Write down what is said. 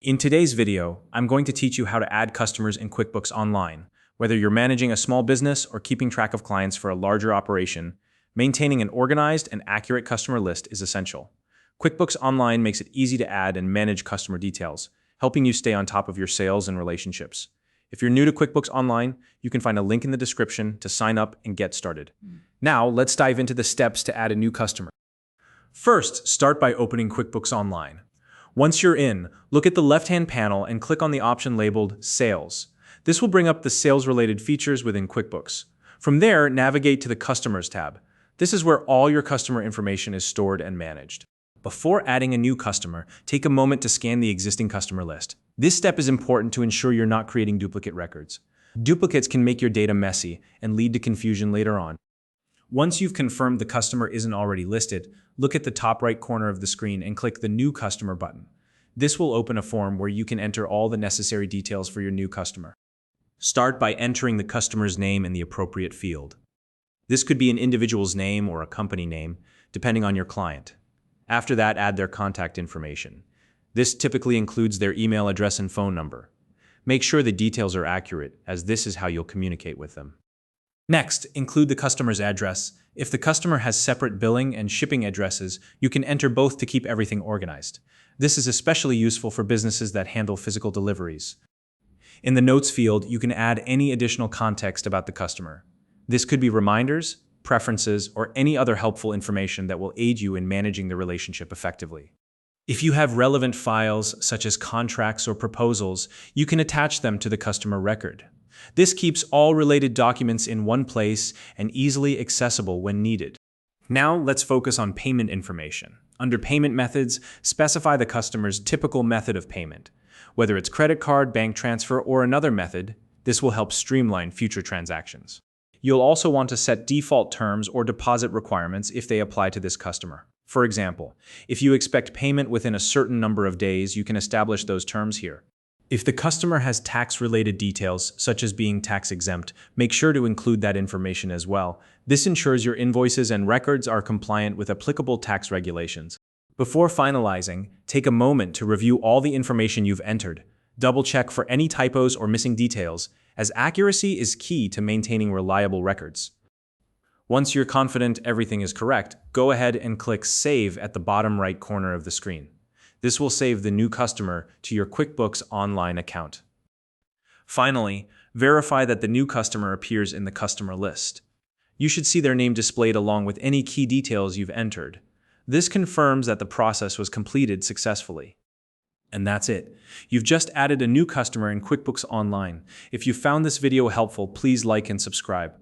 In today's video, I'm going to teach you how to add customers in QuickBooks Online. Whether you're managing a small business or keeping track of clients for a larger operation, maintaining an organized and accurate customer list is essential. QuickBooks Online makes it easy to add and manage customer details, helping you stay on top of your sales and relationships. If you're new to QuickBooks Online, you can find a link in the description to sign up and get started. Now, let's dive into the steps to add a new customer. First, start by opening QuickBooks Online. Once you're in, look at the left-hand panel and click on the option labeled Sales. This will bring up the sales-related features within QuickBooks. From there, navigate to the Customers tab. This is where all your customer information is stored and managed. Before adding a new customer, take a moment to scan the existing customer list. This step is important to ensure you're not creating duplicate records. Duplicates can make your data messy and lead to confusion later on. Once you've confirmed the customer isn't already listed, look at the top right corner of the screen and click the New Customer button. This will open a form where you can enter all the necessary details for your new customer. Start by entering the customer's name in the appropriate field. This could be an individual's name or a company name, depending on your client. After that, add their contact information. This typically includes their email address and phone number. Make sure the details are accurate, as this is how you'll communicate with them. Next, include the customer's address. If the customer has separate billing and shipping addresses, you can enter both to keep everything organized. This is especially useful for businesses that handle physical deliveries. In the Notes field, you can add any additional context about the customer. This could be reminders, preferences, or any other helpful information that will aid you in managing the relationship effectively. If you have relevant files, such as contracts or proposals, you can attach them to the customer record. This keeps all related documents in one place and easily accessible when needed. Now let's focus on payment information. Under Payment Methods, specify the customer's typical method of payment. Whether it's credit card, bank transfer, or another method, this will help streamline future transactions. You'll also want to set default terms or deposit requirements if they apply to this customer. For example, if you expect payment within a certain number of days, you can establish those terms here. If the customer has tax-related details, such as being tax-exempt, make sure to include that information as well. This ensures your invoices and records are compliant with applicable tax regulations. Before finalizing, take a moment to review all the information you've entered. Double-check for any typos or missing details, as accuracy is key to maintaining reliable records. Once you're confident everything is correct, go ahead and click Save at the bottom right corner of the screen. This will save the new customer to your QuickBooks Online account. Finally, verify that the new customer appears in the customer list. You should see their name displayed along with any key details you've entered. This confirms that the process was completed successfully. And that's it. You've just added a new customer in QuickBooks Online. If you found this video helpful, please like and subscribe.